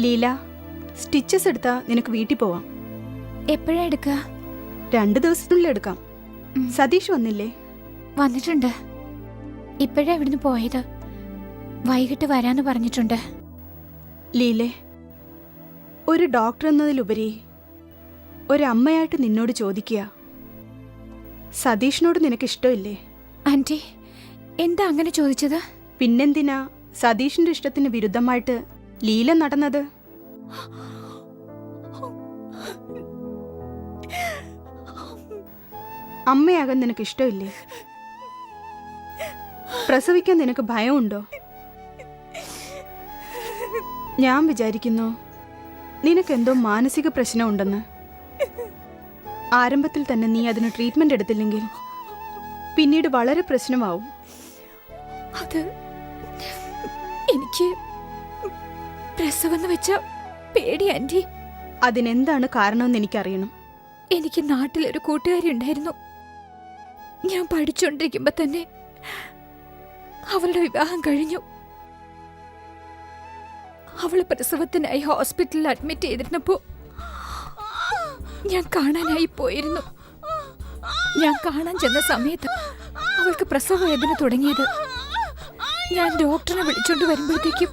Leela, stitches എടുത്താ നിനക്ക് വീട്ടിൽ പോവാം. എപ്പോഴാ എടുക്കുക? 2 ദിവസത്തിനുള്ളിൽ എടുക്കാം. സതീഷ് വന്നില്ലേ? വന്നിട്ടുണ്ട്. ഇപ്പോഴാ ഇവിടുന്ന് പോയത്. വൈകിട്ട് വരാന്ന് പറഞ്ഞിട്ടുണ്ട്. ലീലെ, ഒരു ഡോക്ടർ എന്നതിലുപരി ഒരമ്മയായിട്ട് നിന്നോട് ചോദിക്കുക, സതീഷിനോട് നിനക്ക് ഇഷ്ടമില്ലേ? ആന്റി, എന്താ അങ്ങനെ ചോദിച്ചത്? പിന്നെന്തിനാ സതീഷിന്റെ ഇഷ്ടത്തിന് വിരുദ്ധമായിട്ട് ലീല നടന്നത്? അമ്മയാകാൻ നിനക്ക് ഇഷ്ടമില്ലേ? പ്രസവിക്കാൻ നിനക്ക് ഭയമുണ്ടോ? ഞാൻ വിചാരിക്കുന്നു നിനക്കെന്തോ മാനസിക പ്രശ്നമുണ്ടെന്ന്. ആരംഭത്തിൽ തന്നെ നീ അതിന് ട്രീറ്റ്മെന്റ് എടുത്തില്ലെങ്കിൽ പിന്നീട് വളരെ പ്രശ്നമാവും. അത് എനിക്ക് പ്രസവം വെച്ച പേടി ആന്റി. അതിനെന്താണ് കാരണമെന്ന് എനിക്കറിയണം. എനിക്ക് നാട്ടിലൊരു കൂട്ടുകാരി ഉണ്ടായിരുന്നു. ഞാൻ പഠിച്ചുകൊണ്ടിരിക്കുമ്പോ തന്നെ അവളുടെ വിവാഹം കഴിഞ്ഞു. അവള് പ്രസവത്തിനായി ഹോസ്പിറ്റലിൽ അഡ്മിറ്റ് ചെയ്തിരുന്നപ്പോ ഞാൻ കാണാനായി പോയിരുന്നു. ഞാൻ കാണാൻ ചെന്ന സമയത്ത് അവൾക്ക് പ്രസവ വേദന തുടങ്ങിയത്. ഞാൻ ഡോക്ടറിനെ വിളിച്ചോണ്ട് വരുമ്പോഴത്തേക്കും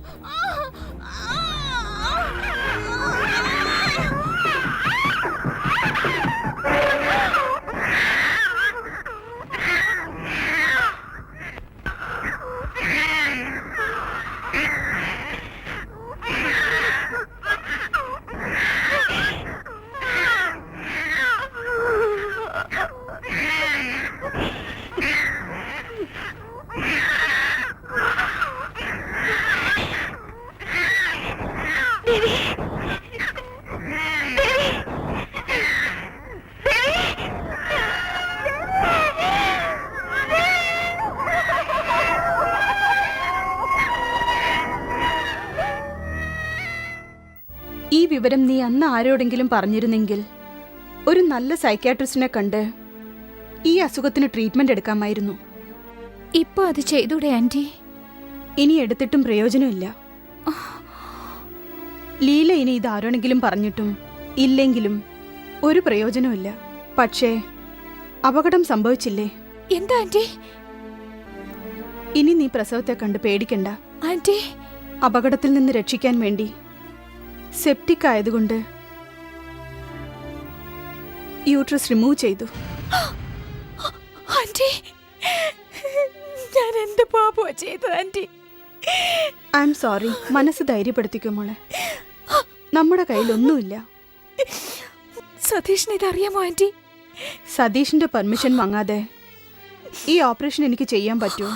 ഈ വിവരം നീ അന്ന് ആരോടെങ്കിലും പറഞ്ഞിരുന്നെങ്കിൽ ഒരു നല്ല സൈക്യാട്രിസ്റ്റിനെ കണ്ട് ഈ അസുഖത്തിന് ട്രീറ്റ്മെന്റ് എടുക്കാമായിരുന്നു. ഇപ്പൊ അത് ചെയ്തൂടെ ആന്റി? ഇനി എടുത്തിട്ടും പ്രയോജനമില്ല. ലീല ഇനി ഇത് ആരോടെങ്കിലും പറഞ്ഞിട്ടും ഇല്ലെങ്കിലും ഒരു പ്രയോജനമില്ല. പക്ഷേ അപകടം സംഭവിച്ചില്ലേ? എന്താ ആന്റി? ഇനി നീ പ്രസവത്തെ കണ്ട് പേടിക്കണ്ട ആന്റി. അപകടത്തിൽ നിന്ന് രക്ഷിക്കാൻ വേണ്ടി സെപ്റ്റിക് ആയതുകൊണ്ട് യൂട്രസ് റിമൂവ് ചെയ്തു. ആന്റി, ഞാൻ എന്ത് പാപമാ ചെയ്തത് ആന്റി? I am sorry. മനസ്സ് ധൈര്യപ്പെടുത്തിക്കോ മോളെ. നമ്മുടെ കയ്യിലൊന്നുമില്ല. സതീഷിന് ഇതറിയാമോ ആന്റി? സതീഷിന്റെ പെർമിഷൻ വാങ്ങാതെ ഈ ഓപ്പറേഷൻ എനിക്ക് ചെയ്യാൻ പറ്റുമോ?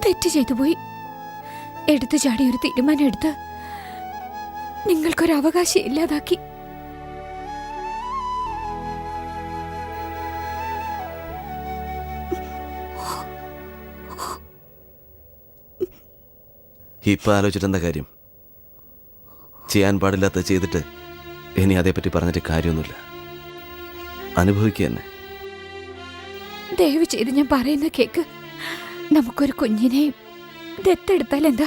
തെറ്റ് ചെയ്തു പോയി. എടുത്തു ചാടി ഒരു തീരുമാനം എടുത്ത് നിങ്ങൾക്കൊരു അവകാശം ഇല്ലാതാക്കി. ഇപ്പൊ ആലോചിച്ചിട്ടെന്താ കാര്യം? ചെയ്യാൻ പാടില്ലാത്ത ചെയ്തിട്ട് ഇനി അതേപ്പറ്റി പറഞ്ഞിട്ട് കാര്യമൊന്നുമില്ല. അനുഭവിക്കുക തന്നെ. ദയവ് ചെയ്ത് ഞാൻ പറയുന്ന കേക്ക്. നമുക്കൊരു കുഞ്ഞിനെ ദത്തെടുത്താൽ എന്താ?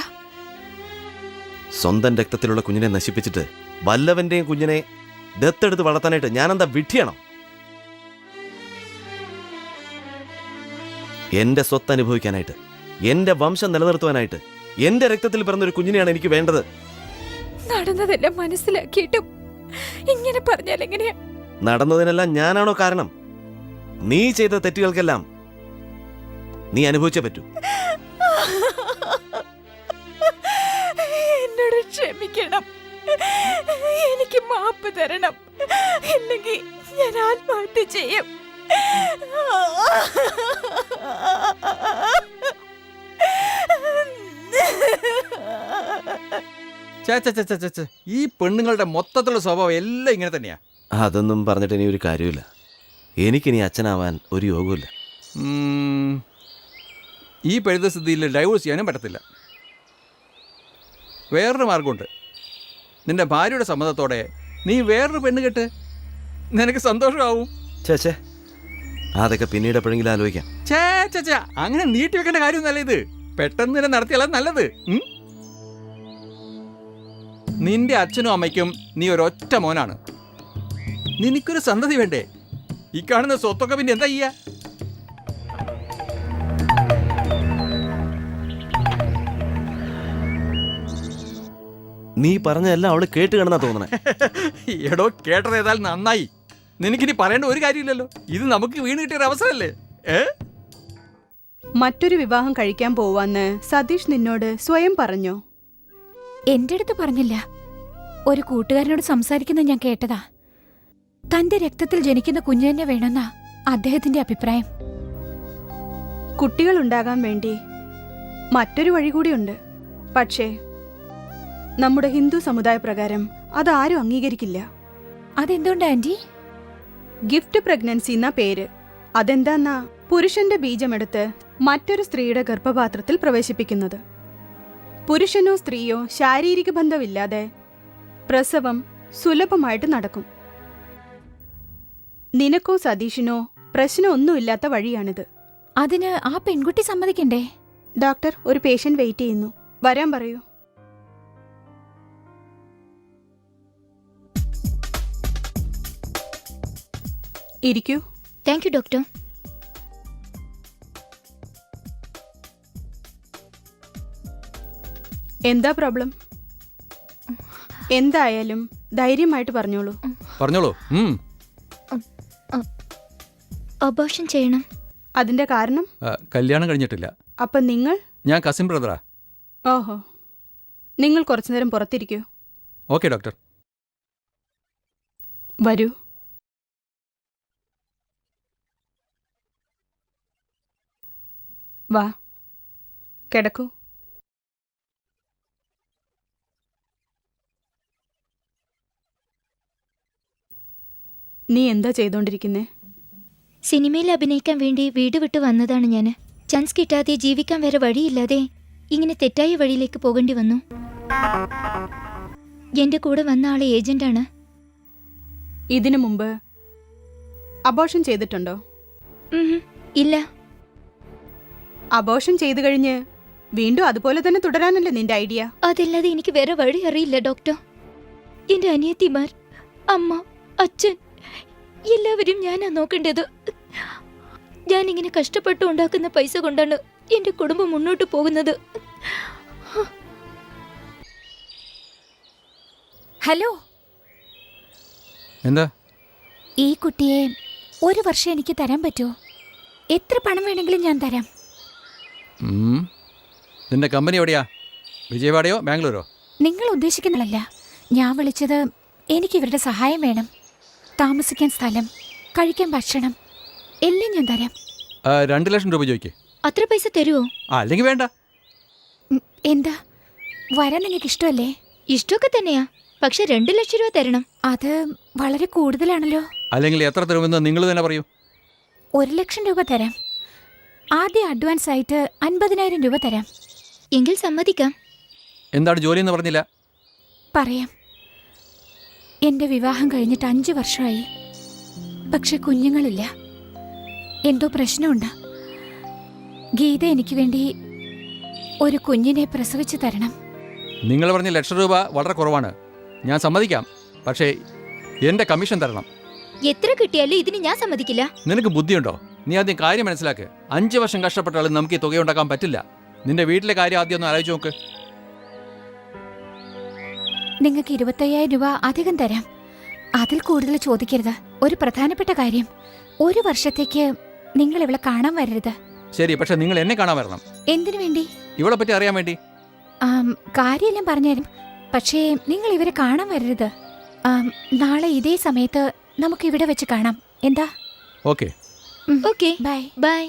സ്വന്തം രക്തത്തിലുള്ള കുഞ്ഞിനെ നശിപ്പിച്ചിട്ട് വല്ലവന്റെയും കുഞ്ഞിനെ ദത്തെടുത്ത് വളർത്താനായിട്ട് ഞാനെന്താ വിഡ്ഢിയാണോ? എന്റെ സ്വത്ത് അനുഭവിക്കാനായിട്ട്, എന്റെ വംശം നിലനിർത്തുവാനായിട്ട് എന്റെ രക്തത്തിൽ പിറന്നൊരു കുഞ്ഞിനെയാണ് എനിക്ക് വേണ്ടത്. നടന്നതെല്ലാം മനസ്സിലാക്കിയിട്ടും ഇങ്ങനെ പറഞ്ഞാൽ എങ്ങനെയാ? നടന്നതിനെല്ലാം ഞാനാണോ കാരണം? നീ ചെയ്ത തെറ്റുകൾക്കെല്ലാം നീ അനുഭവിച്ചേ പറ്റൂ. എന്നോട് ക്ഷമിക്കണം, എനിക്ക് മാപ്പ് തരണം, ഇല്ലെങ്കിൽ ഞാൻ ആത്മഹത്യ ചെയ്യും. ഈ പെണ്ണുങ്ങളുടെ മൊത്തത്തിലുള്ള സ്വഭാവം എല്ലാം ഇങ്ങനെ തന്നെയാ. അതൊന്നും പറഞ്ഞിട്ട് ഇനി ഒരു കാര്യമില്ല. എനിക്കിനി അച്ഛനാവാൻ ഒരു യോഗമില്ല. ഈ പരിതസ്ഥിതിയിൽ ഡൈവോഴ്സ് ചെയ്യാനും പറ്റത്തില്ല. വേറൊരു മാർഗമുണ്ട്. നിന്റെ ഭാര്യയുടെ സമ്മതത്തോടെ നീ വേറൊരു പെണ്ണ് കെട്ട്, നിനക്ക് സന്തോഷമാവും. ചേച്ചേ, അതൊക്കെ പിന്നീട് എപ്പോഴെങ്കിലും ആലോചിക്കാം. ചേ അങ്ങനെ നീട്ടി വെക്കേണ്ട കാര്യമൊന്നല്ല ഇത്. പെട്ടെന്ന് തന്നെ നടത്തിയാൽ നല്ലത്. നിന്റെ അച്ഛനും അമ്മയ്ക്കും നീ ഒരൊറ്റ മോനാണ്. നിനക്കൊരു സന്തതി വേണ്ടേ? ഈ കാണുന്ന സ്വത്തൊക്കെ പിന്നെ എന്താ ചെയ്യാ? നീ പറഞ്ഞതെല്ലാം അവള് കേട്ട് കാണുന്നാ തോന്നണേ. എടോ, കേട്ടത് ഏതായാലും നന്നായി. നിനക്കിനി പറയേണ്ട ഒരു കാര്യമില്ലല്ലോ. ഇത് നമുക്ക് വീണ് കിട്ടിയൊരു അവസരമല്ലേ? മറ്റൊരു വിവാഹം കഴിക്കാൻ പോവാന്ന് സതീഷ് നിന്നോട് സ്വയം പറഞ്ഞോ? എന്റെ അടുത്ത് പറഞ്ഞില്ല. ഒരു കൂട്ടുകാരനോട് സംസാരിക്കുന്ന ഞാൻ കേട്ടതാ. തന്റെ രക്തത്തിൽ ജനിക്കുന്ന കുഞ്ഞു തന്നെ വേണമെന്നാ അദ്ദേഹത്തിന്റെ അഭിപ്രായം. കുട്ടികൾ ഉണ്ടാകാൻ വേണ്ടി മറ്റൊരു വഴി കൂടിയുണ്ട്. പക്ഷേ നമ്മുടെ ഹിന്ദു സമുദായ പ്രകാരം അതാരും അംഗീകരിക്കില്ല. അതെന്തുകൊണ്ടാ ആന്റി? ഗിഫ്റ്റ് പ്രഗ്നൻസി എന്ന പേര്. അതെന്താന്നാ പുരുഷന്റെ ബീജമെടുത്ത് മറ്റൊരു സ്ത്രീയുടെ ഗർഭപാത്രത്തിൽ പ്രവേശിപ്പിക്കുന്നത്. പുരുഷനോ സ്ത്രീയോ ശാരീരിക ബന്ധമില്ലാതെ പ്രസവം സുലഭമായിട്ട് നടക്കും. നിനക്കോ സതീഷിനോ പ്രശ്നമൊന്നുമില്ലാത്ത വഴിയാണിത്. അതിന് ആ പെൺകുട്ടി സമ്മതിക്കണ്ടേ? ഡോക്ടർ, ഒരു പേഷ്യന്റ് വെയിറ്റ് ചെയ്യുന്നു. വരാൻ പറയൂ. ഇരിക്കൂ. Thank you doctor. എന്താ പ്രോബ്ലം? എന്തായാലും ധൈര്യമായിട്ട് പറഞ്ഞോളൂ. പറഞ്ഞോളൂ. അബോർഷൻ ചെയ്യണം. അതിന്റെ കാരണം? കല്യാണം കഴിഞ്ഞിട്ടില്ല. അപ്പൊ നിങ്ങൾ? ഞാൻ കസിൻ ബ്രദറാ. ഓഹോ, നിങ്ങൾ കുറച്ചുനേരം പുറത്തിരിക്കൂ. Okay doctor. വരൂ. വാ, കിടക്കൂ. നീ എന്താ ചെയ്തോണ്ടിരിക്കുന്നേ? സിനിമയിൽ അഭിനയിക്കാൻ വേണ്ടി വീട് വിട്ടു വന്നതാണ് ഞാൻ. ചാൻസ് കിട്ടാതെ ജീവിക്കാൻ വേറെ വഴിയില്ലാതെ ഇങ്ങനെ തെറ്റായ വഴിയിലേക്ക് പോകേണ്ടി വന്നു. എന്റെ കൂടെ വന്ന ആളെ ഏജന്റാണ്. ഇതിനു മുമ്പ് അബോർഷൻ ചെയ്തിട്ടുണ്ടോ? ഇല്ല. അബോർഷൻ ചെയ്തു കഴിഞ്ഞ് വീണ്ടും അതുപോലെ തന്നെ തുടരാനല്ലേ നിന്റെ ഐഡിയ? അതല്ലാതെ എനിക്ക് വേറെ വഴി അറിയില്ല ഡോക്ടർ. എന്റെ അനിയത്തിമാർ, അമ്മ, അച്ഛൻ എല്ലാവരും ഞാനാ നോക്കേണ്ടത്. ഞാനിങ്ങനെ കഷ്ടപ്പെട്ട് ഉണ്ടാക്കുന്ന പൈസ കൊണ്ടാണ് എന്റെ കുടുംബം മുന്നോട്ട് പോകുന്നത്. ഹലോ, എന്താ? ഈ കുട്ടിയെ 1 വർഷം എനിക്ക് തരാൻ പറ്റുമോ? എത്ര പണം വേണമെങ്കിലും ഞാൻ തരാം. നിന്റെ കമ്പനി എവിടെയാ? വിജയവാഡയോ ബാംഗ്ലൂരോ? നിങ്ങൾ ഉദ്ദേശിക്കുന്നതല്ല ഞാൻ വിളിച്ചത്. എനിക്ക് ഇവരുടെ സഹായം വേണം. താമസിക്കാൻ സ്ഥലം, കഴിക്കാൻ ഭക്ഷണം എല്ലാം ഞാൻ തരാം. 2 ലക്ഷം രൂപ ചോദിക്കേ. അത്ര പൈസ തരുമോ? അല്ലെങ്കിൽ വേണ്ട. എന്താ, വരാൻ നിങ്ങൾക്ക് ഇഷ്ടമല്ലേ? ഇഷ്ടമൊക്കെ തന്നെയാ, പക്ഷെ 2 ലക്ഷം രൂപ തരണം. അത് വളരെ കൂടുതലാണല്ലോ. അല്ലെങ്കിൽ എത്ര തരുമെന്ന് നിങ്ങൾ തന്നെ പറയൂ. 1 ലക്ഷം രൂപ തരാം. ആദ്യം അഡ്വാൻസ് ആയിട്ട് 50,000 രൂപ തരാം. എങ്കിൽ സമ്മതിക്കാം. എന്താണ് ജോലി എന്ന് പറഞ്ഞില്ല? പറയാം. എൻ്റെ വിവാഹം കഴിഞ്ഞിട്ട് 5 വർഷമായി. പക്ഷെ കുഞ്ഞുങ്ങളില്ല. എന്തോ പ്രശ്നമുണ്ട്. ഗീത എനിക്ക് വേണ്ടി ഒരു കുഞ്ഞിനെ പ്രസവിച്ചു തരണം. നിങ്ങൾ പറഞ്ഞ 1 ലക്ഷം രൂപ വളരെ കുറവാണ്. ഞാൻ സമ്മതിക്കാം, പക്ഷേ എൻ്റെ കമ്മീഷൻ തരണം. എത്ര കിട്ടിയാലും ഇതിന് ഞാൻ സമ്മതിക്കില്ല. നിനക്ക് ബുദ്ധിയുണ്ടോ? നീ ആദ്യം കാര്യം മനസ്സിലാക്ക്. 5 വർഷം കഷ്ടപ്പെട്ടാലും നമുക്ക് ഈ തുക ഉണ്ടാക്കാൻ പറ്റില്ല. നിന്റെ വീട്ടിലെ കാര്യം ആദ്യം ഒന്ന് ആലോചിച്ച് നോക്ക്. നിങ്ങൾക്ക് 25,000 രൂപ അധികം തരാം. അതിൽ കൂടുതൽ ചോദിക്കരുത്. ഒരു പ്രധാനപ്പെട്ട കാര്യം, 1 വർഷത്തേക്ക് നിങ്ങൾ ഇവളെ കാണാൻ വരരുത്. ശരി, പക്ഷെ നിങ്ങൾ എന്നെ കാണാൻ വരണം. എന്തിനു വേണ്ടി? ഇവളെ പറ്റി അറിയാൻ വേണ്ടി. കാര്യമെല്ലാം പറഞ്ഞുതരും, പക്ഷേ നിങ്ങൾ ഇവരെ കാണാൻ വരരുത്. നാളെ ഇതേ സമയത്ത് നമുക്ക് ഇവിടെ വെച്ച് കാണാം. എന്താ? ഓക്കെ. Okay bye. ബൈ.